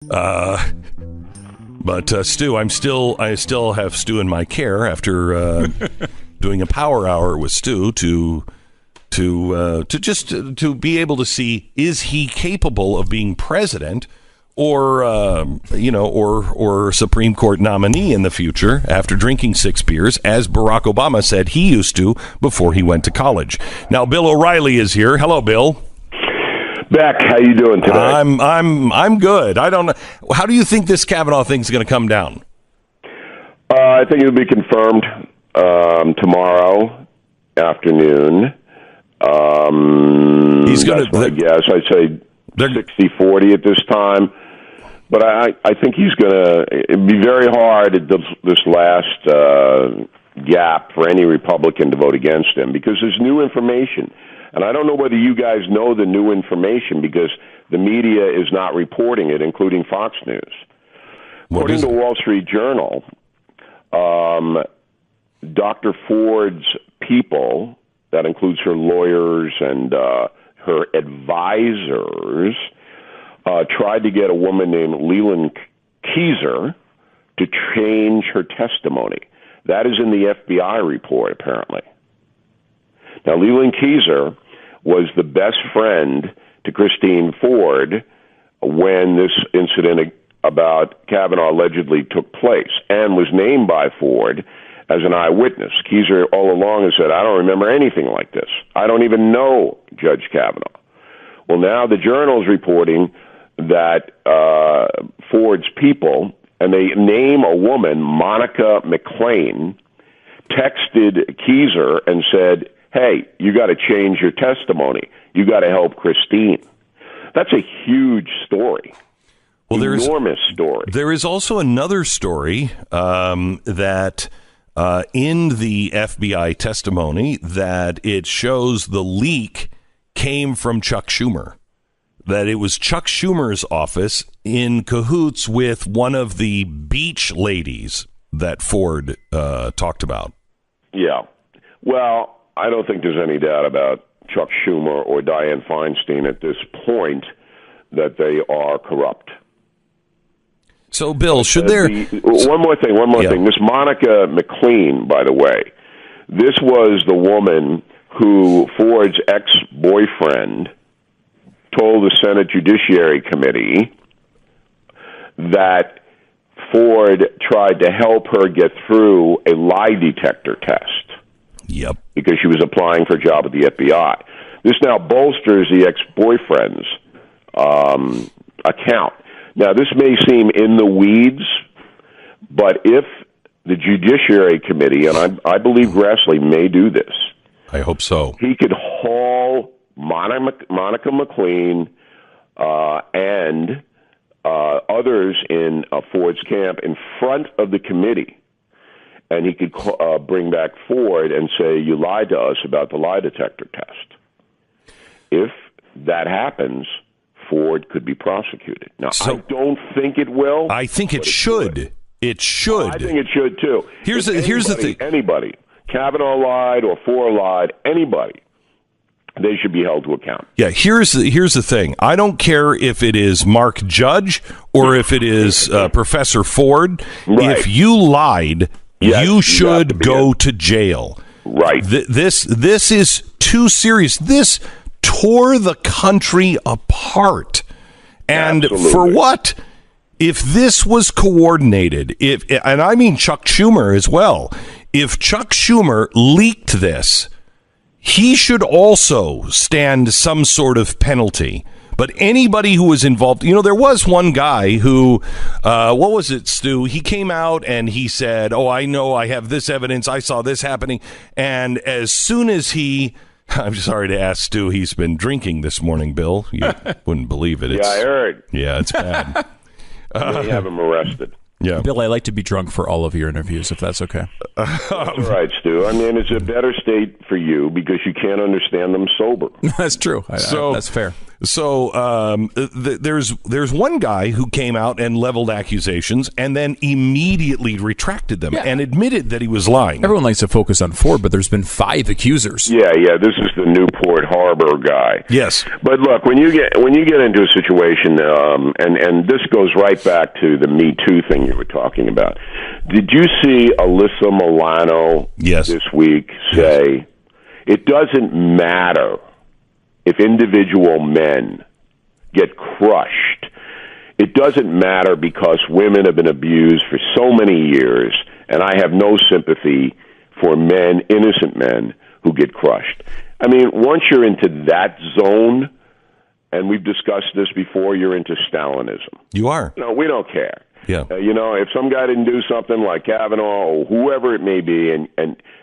But Stu, I still have Stu in my care after doing a power hour with Stu to be able to see, is he capable of being president or Supreme Court nominee in the future after drinking 6 beers, as Barack Obama said he used to before he went to college. Now, Bill O'Reilly is here. Hello, Bill. Beck, how you doing today? I'm good. I don't know. How do you think this Kavanaugh thing is going to come down? I think it'll be confirmed tomorrow afternoon. He's going to. Yes, I'd say 60-40 at this time. But I think he's going to. It'd be very hard at this last gap for any Republican to vote against him because there's new information. And I don't know whether you guys know the new information because the media is not reporting it, including Fox News. According to Wall Street Journal, Dr. Ford's people, that includes her lawyers and her advisors, tried to get a woman named Leland Keyser to change her testimony. That is in the FBI report, apparently. Now, Leland Keyser was the best friend to Christine Ford when this incident about Kavanaugh allegedly took place and was named by Ford as an eyewitness. Keyser all along has said, I don't remember anything like this. I don't even know Judge Kavanaugh. Well, now the Journal's reporting that Ford's people, and they name a woman, Monica McClain, texted Keyser and said, hey, you got to change your testimony. You got to help Christine. That's a huge story. Well, enormous story. There is also another story that in the FBI testimony that it shows the leak came from Chuck Schumer. That it was Chuck Schumer's office in cahoots with one of the beach ladies that Ford talked about. Yeah. Well, I don't think there's any doubt about Chuck Schumer or Dianne Feinstein at this point that they are corrupt. So, Bill, should there... One more thing. This Monica McClain, by the way, this was the woman who Ford's ex-boyfriend told the Senate Judiciary Committee that Ford tried to help her get through a lie detector test. Yep. Because she was applying for a job at the FBI. This now bolsters the ex-boyfriend's account. Now, this may seem in the weeds, but if the Judiciary Committee, and I believe Grassley may do this. I hope so. He could haul Monica McClain and others in Ford's camp in front of the committee. And he could bring back Ford and say, you lied to us about the lie detector test. If that happens, Ford could be prosecuted. Now, I don't think it will. I think it should. It should. I think it should, too. Here's the thing. Anybody, Kavanaugh lied or Ford lied, anybody, they should be held to account. Yeah, here's the thing. I don't care if it is Mark Judge or if it is Professor Ford. Right. If you lied... Yes, you should go to jail. Right. This is too serious. This tore the country apart. And Absolutely. For what? If this was coordinated, and I mean Chuck Schumer as well, if Chuck Schumer leaked this, he should also stand some sort of penalty. But anybody who was involved, there was one guy who, what was it, Stu? He came out and he said, oh, I know I have this evidence. I saw this happening. And as soon as I'm sorry to ask Stu, he's been drinking this morning, Bill. You wouldn't believe it. Yeah, I heard. Yeah, it's bad. They have him arrested. Yeah, Bill, I like to be drunk for all of your interviews, if that's okay. That's all right, Stu. I mean, it's a better state for you because you can't understand them sober. That's true. That's fair. So there's one guy who came out and leveled accusations and then immediately retracted them and admitted that he was lying. Everyone likes to focus on Ford, but there's been 5 accusers. Yeah, this is the Newport Harbor guy. Yes. But look, when you get into a situation, and this goes right back to the Me Too thing you were talking about. Did you see Alyssa Milano this week say, it doesn't matter if individual men get crushed? It doesn't matter because women have been abused for so many years, and I have no sympathy for men, innocent men, who get crushed. I mean, once you're into that zone, and we've discussed this before, you're into Stalinism. You are. No, we don't care. Yeah. If some guy didn't do something like Kavanaugh or whoever it may be, and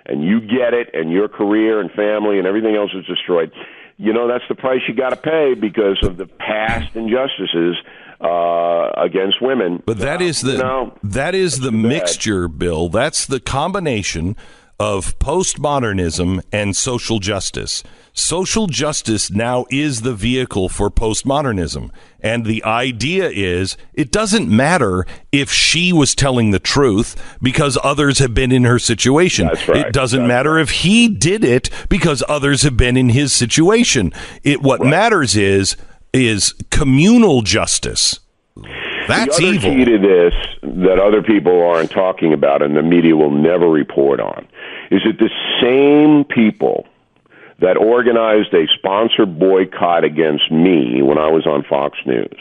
you get it, and your career and family and everything else is destroyed, that's the price you got to pay because of the past injustices against women. But that is the mixture, Bill. That's the combination of postmodernism and social justice. Social justice now is the vehicle for postmodernism. And the idea is it doesn't matter if she was telling the truth because others have been in her situation. That's right. It doesn't matter if he did it because others have been in his situation. What matters is communal justice. That's evil. The other key to this that other people aren't talking about and the media will never report on is that the same people that organized a sponsored boycott against me when I was on Fox News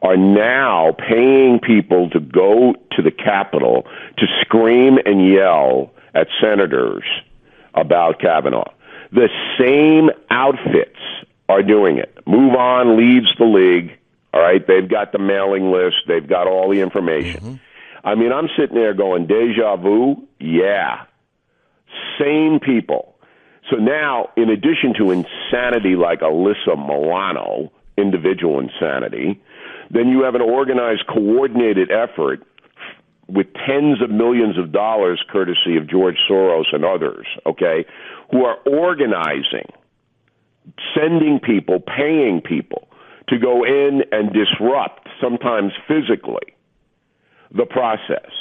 are now paying people to go to the Capitol to scream and yell at senators about Kavanaugh. The same outfits are doing it. Move On leads the league. All right, they've got the mailing list. They've got all the information. Mm-hmm. I mean, I'm sitting there going, deja vu? Yeah. Same people. So now, in addition to insanity like Alyssa Milano, individual insanity, then you have an organized, coordinated effort with tens of millions of dollars courtesy of George Soros and others, okay, who are organizing, sending people, paying people to go in and disrupt, sometimes physically, the process.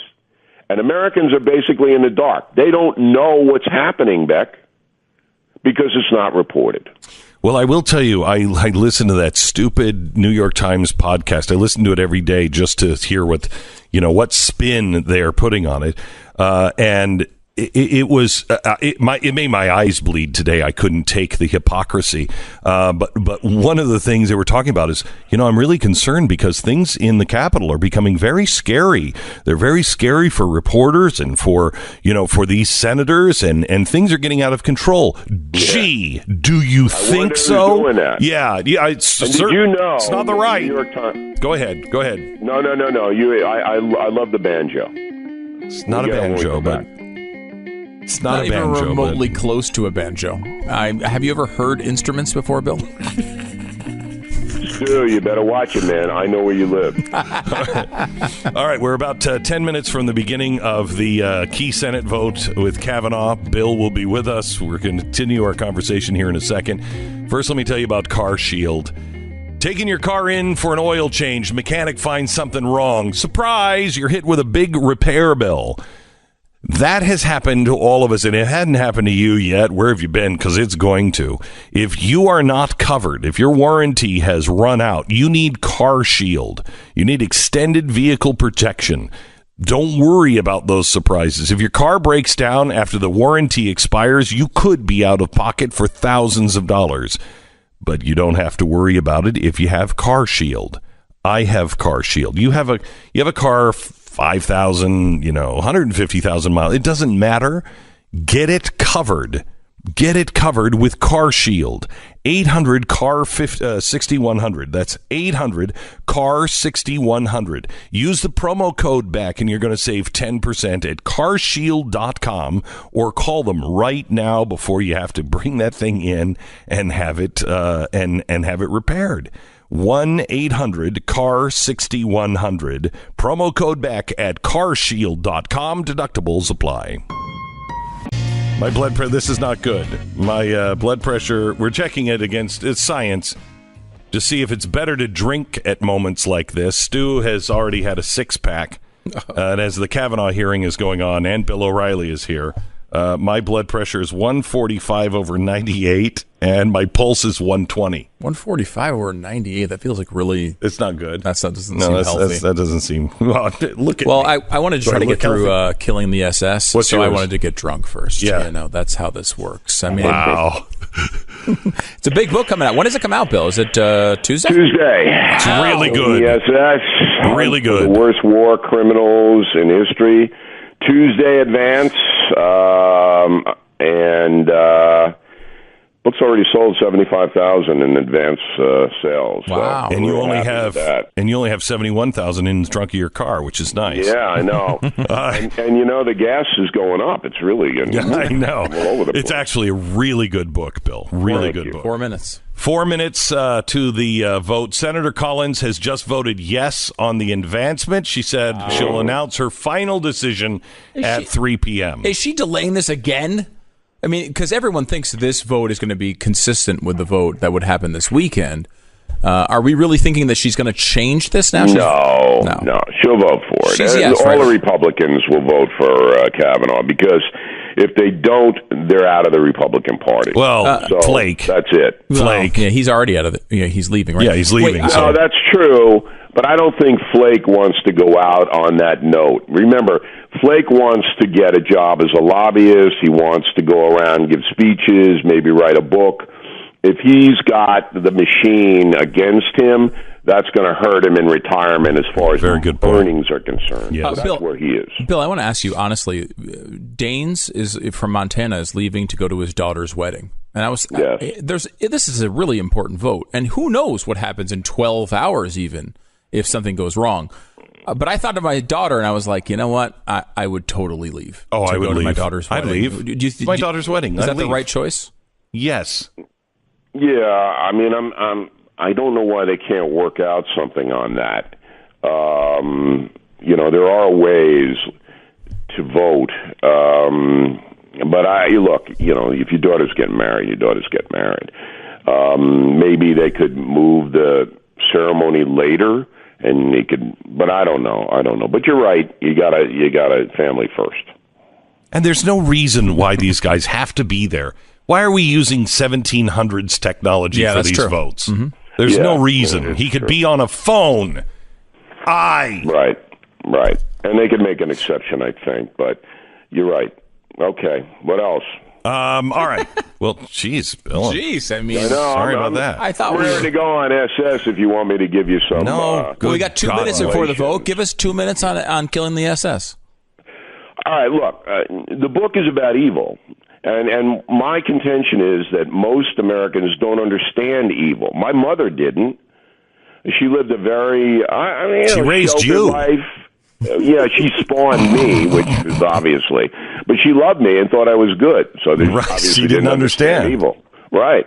And Americans are basically in the dark. They don't know what's happening, Beck, because it's not reported. Well, I will tell you, I listen to that stupid New York Times podcast. I listen to it every day just to hear what spin they're putting on it. And it made my eyes bleed today. I couldn't take the hypocrisy. But one of the things they were talking about is, I'm really concerned because things in the Capitol are becoming very scary. They're very scary for reporters and for these senators, and things are getting out of control. Gee, do you think so? Doing that. Yeah. Did you know? It's not the right. New York Times. Go ahead. No. I love the banjo. It's not a banjo, but. It's not a banjo, even remotely close to a banjo. Have you ever heard instruments before, Bill? Stu, you better watch it, man. I know where you live. All right, we're about 10 minutes from the beginning of the key Senate vote with Kavanaugh. Bill will be with us. We're going to continue our conversation here in a second. First, let me tell you about Car Shield. Taking your car in for an oil change, mechanic finds something wrong. Surprise, you're hit with a big repair bill. That has happened to all of us, and it hadn't happened to you yet. Where have you been? Because it's going to. If you are not covered, if your warranty has run out, you need Car Shield. You need extended vehicle protection. Don't worry about those surprises. If your car breaks down after the warranty expires, you could be out of pocket for thousands of dollars. But you don't have to worry about it if you have Car Shield. I have Car Shield. You have a car 5,000, 150,000 miles. It doesn't matter. Get it covered. Get it covered with Car Shield. 800-CAR-6100. That's 800-CAR-6100. Use the promo code BECK and you're going to save 10% at carshield.com, or call them right now before you have to bring that thing in and have it and have it repaired. 1-800-CAR-6100. Promo code BECK at carshield.com. Deductibles apply. My blood pressure, this is not good. My blood pressure, we're checking it against, it's science. to see if it's better to drink at moments like this. Stu has already had a 6-pack. And as the Kavanaugh hearing is going on and Bill O'Reilly is here, my blood pressure is 145/98, and my pulse is 120. 145/98. That feels like really. It's not good. That doesn't seem healthy. That doesn't seem. Well, look at. Well, me. I wanted to try to get through Killing the SS, so yours? I wanted to get drunk first. Yeah, that's how this works. I mean, wow. It's a big book coming out. When does it come out, Bill? Is it Tuesday? Tuesday. It's really good. Yes, that's really good. The worst war criminals in history. Tuesday advance, and book's already sold 75,000 in advance sales. Wow! So and you only have 71,000 in the trunk of your car, which is nice. Yeah, I know. and the gas is going up. It's really good. Yeah, I know. All over the it's place. actually a really good book, Bill. Really good book. 4 minutes. 4 minutes to the vote. Senator Collins has just voted yes on the advancement. She said she'll announce her final decision at 3 p.m. Is she delaying this again? I mean, because everyone thinks this vote is going to be consistent with the vote that would happen this weekend. Are we really thinking that she's going to change this now? No. She'll vote for it. All the Republicans will vote for Kavanaugh because if they don't, they're out of the Republican Party. Well, so Flake. That's it. Flake. Yeah, he's already out of the. Yeah, he's leaving. Right? Yeah, he's leaving. Wait, No, that's true. But I don't think Flake wants to go out on that note. Remember, Flake wants to get a job as a lobbyist. He wants to go around and give speeches, maybe write a book. If he's got the machine against him, that's going to hurt him in retirement as far as earnings are concerned. Yeah. That's where he is. Bill, I want to ask you honestly. Danes from Montana is leaving to go to his daughter's wedding, and this is a really important vote, and who knows what happens in 12 hours even if something goes wrong. But I thought of my daughter, and I was like, you know what? I would totally leave. Oh, I would go leave. To my daughter's wedding. I'd leave. My daughter's wedding. Is that the right choice? Yes. Yeah, I mean, I don't know why they can't work out something on that. There are ways to vote, but if your daughter's getting married, your daughters get married. Maybe they could move the ceremony later, and they could. But I don't know. But you're right. You got a family first. And there's no reason why these guys have to be there. Why are we using 1700s technology for these votes? Mm-hmm. There's no reason. He could be on a phone. Right. And they could make an exception, I think. But you're right. Okay. What else? All right. Well, geez, Bill. Jeez, I mean, sorry about that. I thought we're ready to go on SS if you want me to give you some. No, we got 2 minutes before the vote. Give us 2 minutes on Killing the SS. All right, look, the book is about evil. And my contention is that most Americans don't understand evil. My mother didn't. She lived a very, she raised you. Life. Yeah, she spawned me, which is obviously, but she loved me and thought I was good. So obviously she didn't understand evil. Right.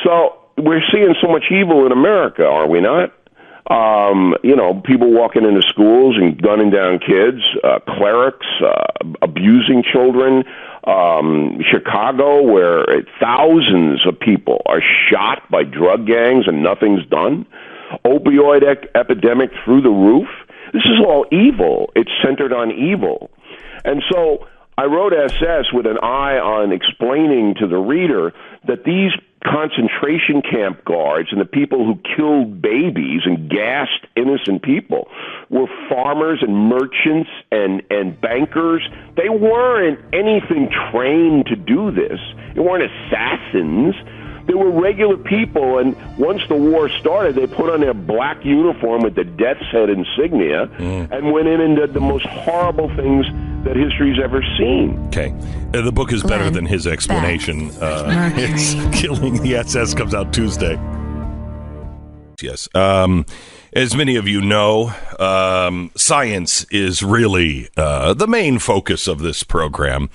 So we're seeing so much evil in America, are we not? People walking into schools and gunning down kids, clerics, abusing children. Chicago, where thousands of people are shot by drug gangs and nothing's done. Opioid epidemic through the roof. This is all evil. It's centered on evil. And so I wrote SS with an eye on explaining to the reader that these concentration camp guards and the people who killed babies and gassed innocent people were farmers and merchants and bankers. They weren't anything trained to do this. They weren't assassins. They were regular people, and once the war started, they put on their black uniform with the death's head insignia and went in and did the most horrible things that history's ever seen. Okay. The book is better than his explanation. It's Killing the SS comes out Tuesday. Yes. As many of you know, science is really the main focus of this program.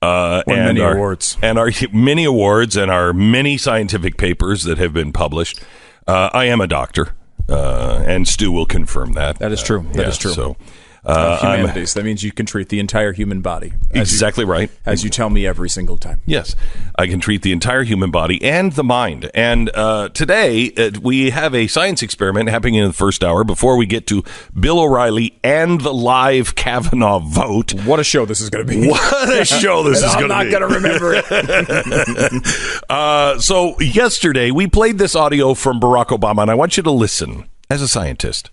And many awards. And our many awards and our many scientific papers that have been published. I am a doctor, and Stu will confirm that. That is true. That is true. So, Humanities. That means you can treat the entire human body. Exactly right. As you tell me every single time. Yes, I can treat the entire human body and the mind. And today, we have a science experiment happening in the first hour before we get to Bill O'Reilly and the live Kavanaugh vote. What a show this is going to be. What a show this is going to be. I'm not going to remember it. So yesterday, we played this audio from Barack Obama, and I want you to listen as a scientist.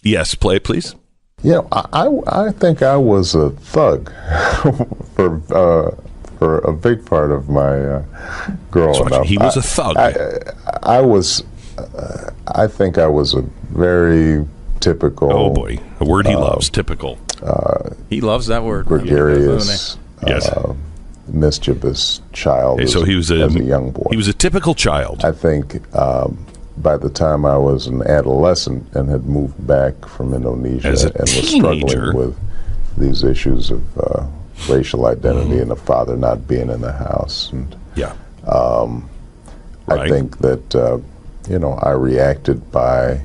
Yes, play it, please. Yeah, I think I was a thug for a big part of my growing up. He was a thug. I think I was a very typical. Oh boy, a word he loves. Typical. He loves that word. Gregarious. Yes. Mischievous child. Okay, so as a young boy. He was a typical child. I think. By the time I was an adolescent and had moved back from Indonesia and was struggling with these issues of racial identity and a father not being in the house, and I think that I reacted by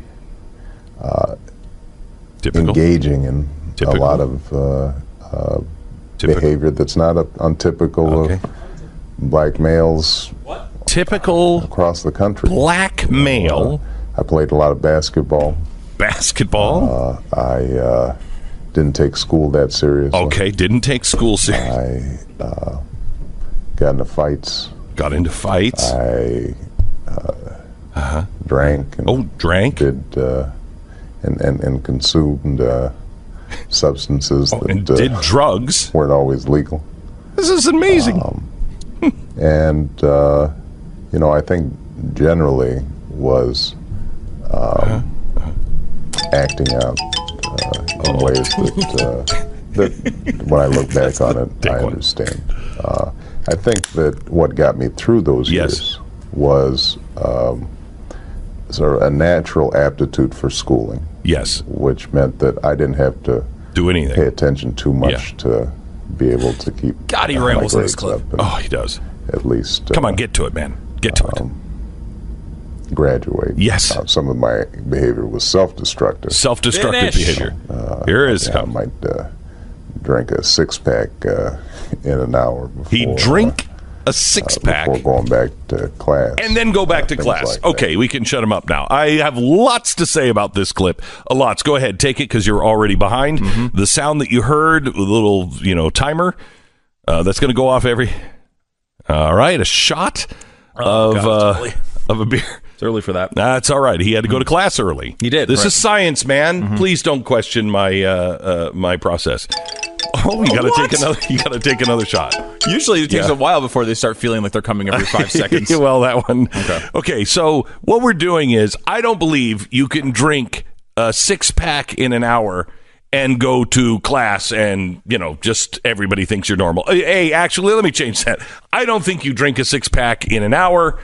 engaging in a lot of behavior that's not untypical of black males. Typical across the country. Black male. I played a lot of basketball. I didn't take school that seriously. Okay, didn't take school seriously. I got into fights. I drank. Drank. Did and consumed substances and did drugs. Weren't always legal. This is amazing. And I think generally was acting out in ways that when I look back on it, I understand. I think that what got me through those years was sort of a natural aptitude for schooling. Yes. Which meant that I didn't have to do anything, pay attention too much to be able to keep. God, he rambles in this clip. He does. At least. Come on, get to it, man. Get to it. Graduate. Yes. Some of my behavior was self-destructive. Self-destructive behavior. Here is. I might drink a six-pack in an hour. He'd drink a six-pack before going back to class, and then go back to class. Like okay, we can shut him up now. I have lots to say about this clip. Lots. Go ahead, take it because you're already behind. The sound that you heard, a little timer that's going to go off every. All right, a shot of a beer. It's early for that. That's all right. He had to go to class early. He did. This is science, man. Please don't question my my process. Oh, you got to take another. You got to take another shot. Usually, it takes a while before they start feeling like they're coming every 5 seconds. Well, that one. Okay. So what we're doing is, I don't believe you can drink a six-pack in an hour and go to class and, just everybody thinks you're normal. Hey, actually, let me change that. I don't think you drink a six-pack in an hour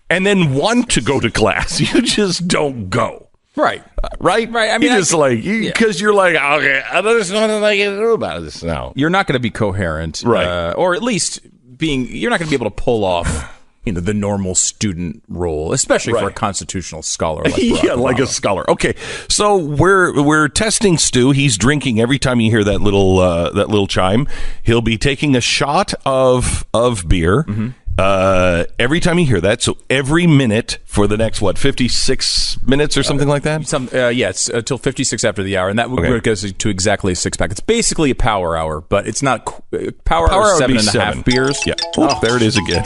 and then want to go to class. You just don't go. Right. Right? I mean, because you're like, okay, there's nothing I can do about this now. You're not going to be coherent. Right. Or at least you're not going to be able to pull off the normal student role, especially for a constitutional scholar like Barack like Obama. a scholar. Okay, so we're testing Stu. He's drinking every time you hear that little chime. He'll be taking a shot of beer every time you hear that. So every minute for the next 56 minutes or something like that. It's until 56 after the hour, and that goes to exactly a six-pack. It's basically a power hour, but it's not power hour. 7.5 beers. Yeah. There it is again.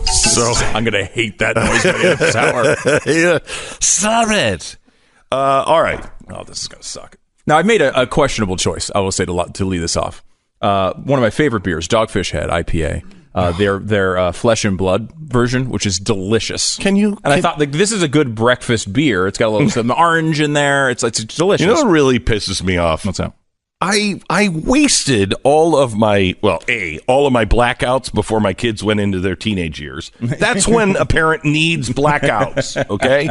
So I'm gonna hate that noise by the end of this hour. Stop it. All right. Oh, this is gonna suck. Now I made a questionable choice. I will say to lead this off. One of my favorite beers, Dogfish Head IPA. Their flesh and blood version, which is delicious. I thought this is a good breakfast beer. It's got a little some orange in there. It's delicious. You know what really pisses me off? What's that? I wasted all of my blackouts before my kids went into their teenage years. That's when a parent needs blackouts, okay?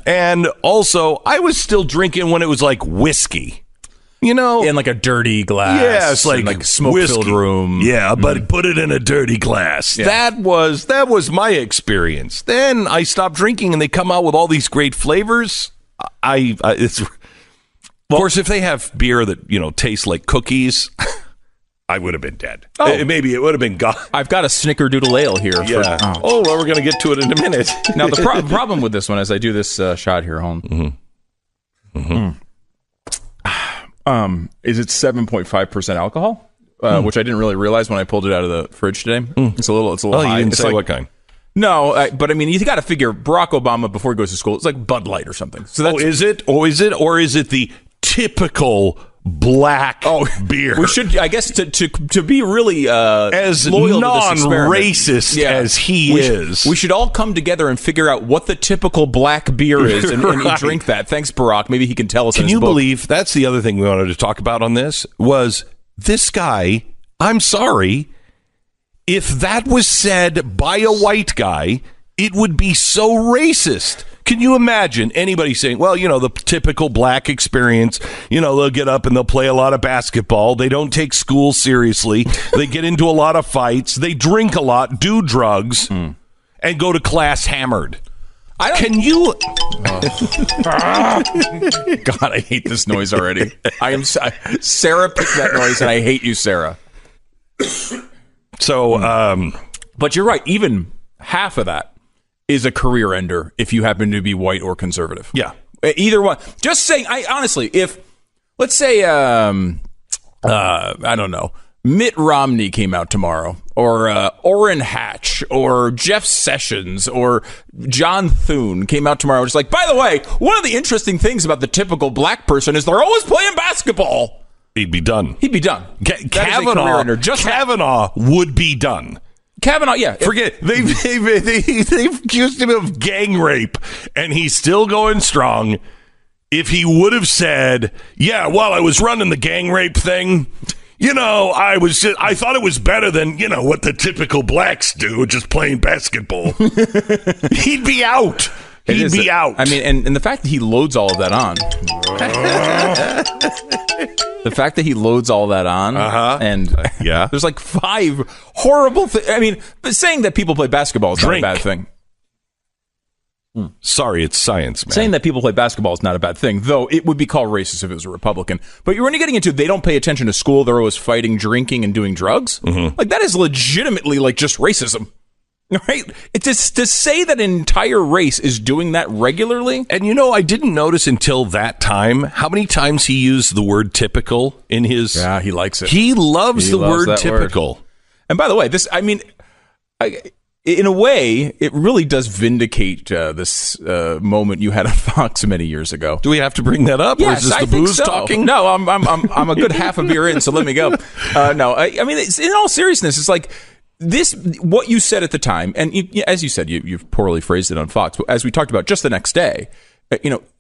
And also, I was still drinking when it was like whiskey. In like a dirty glass. Yeah, it's like smoke-filled room. Yeah, but put it in a dirty glass. Yeah. That was my experience. Then I stopped drinking, and they come out with all these great flavors. Of course, if they have beer that, tastes like cookies, I would have been dead. Maybe it would have been gone. I've got a Snickerdoodle Ale here. Yeah. Well, we're going to get to it in a minute. Now, the problem with this one, as I do this shot here, home, is it's 7.5% alcohol, which I didn't really realize when I pulled it out of the fridge today. It's a little high. You didn't say what kind. No, but I mean, you got to figure Barack Obama before he goes to school, it's like Bud Light or something. So that's, is it? Or is it the typical black beer? We should, I guess, to be really as loyal non-racist as he is. We should all come together and figure out what the typical black beer is and drink that. Thanks, Barack. Maybe he can tell us. Can you believe that's the other thing we wanted to talk about on this was this guy? I'm sorry. If that was said by a white guy, it would be so racist. Can you imagine anybody saying, well, the typical black experience, they'll get up and they'll play a lot of basketball. They don't take school seriously. They get into a lot of fights. They drink a lot, do drugs, and go to class hammered. Can you? God, I hate this noise already. Sarah picked that noise, and I hate you, Sarah. So, but you're right. Even half of that is a career ender if you happen to be white or conservative. Yeah, either one. Just saying. Honestly, if let's say, I don't know, Mitt Romney came out tomorrow, or Orrin Hatch, or Jeff Sessions, or John Thune came out tomorrow, just like, by the way, one of the interesting things about the typical black person is they're always playing basketball. He'd be done. Kavanaugh would be done. Kavanaugh, yeah. Forget they've accused him of gang rape, and he's still going strong. If he would have said, "Yeah, while I was running the gang rape thing, I thought it was better than what the typical blacks do, just playing basketball," he'd be out. He'd be out. I mean, and the fact that he loads all of that on. The fact that he loads all that on, and there's like 5 horrible things. I mean, but saying that people play basketball is not a bad thing. Sorry, it's science, man. Saying that people play basketball is not a bad thing, though it would be called racist if it was a Republican. But when you're getting into they don't pay attention to school, they're always fighting, drinking, and doing drugs. Like, that is legitimately like just racism. Right? It's just to say that an entire race is doing that regularly. And I didn't notice until that time how many times he used the word typical in his. Yeah, he likes it. He loves the word typical. And by the way, in a way, it really does vindicate this moment you had on Fox many years ago. Do we have to bring that up? Yes, or is this the booze talking? No, I'm a good half a beer in, so let me go. No, I mean, it's, in all seriousness, it's like. What you said at the time, and as you said, you've poorly phrased it on Fox, but as we talked about just the next day,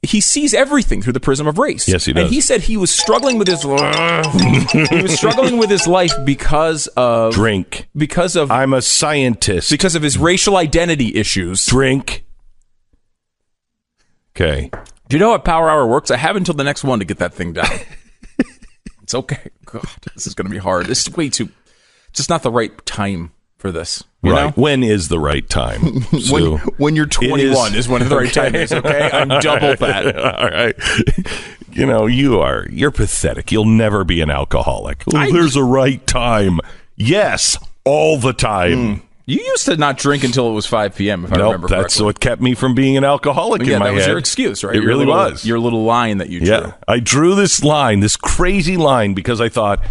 he sees everything through the prism of race. Yes, he does. And he said he was struggling with his life because of drink. Because of I'm a scientist. Because of his racial identity issues. Drink. Okay. Do you know how Power Hour works? I have until the next one to get that thing down. It's okay. God, this is going to be hard. This is way too. Just not the right time for this. You know? When is the right time? When you're 21 is when the right time is, okay? I'm double that. All right. You're pathetic. You'll never be an alcoholic. There's a right time. Yes, all the time. You used to not drink until it was 5 p.m., if I remember correctly. That's what kept me from being an alcoholic in my head. That was your excuse, right? It really was. Your little line that you drew. Yeah, I drew this line, this crazy line, because I thought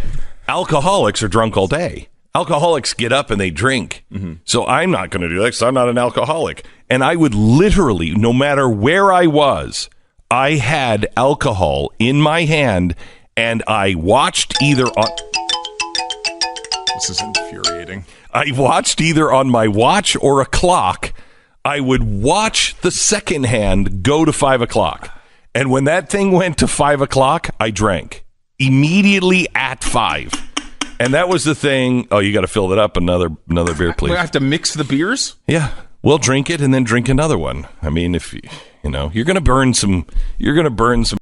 alcoholics are drunk all day. Alcoholics get up and they drink. So I'm not going to do that because I'm not an alcoholic. And I would literally, no matter where I was, I had alcohol in my hand and I watched either on... This is infuriating. I watched either on my watch or a clock. I would watch the second hand go to 5 o'clock. And when that thing went to 5 o'clock, I drank immediately at 5. And that was the thing. Oh, you got to fill that up. Another beer, please. I have to mix the beers? Yeah. We'll drink it and then drink another one. I mean, if you're going to burn some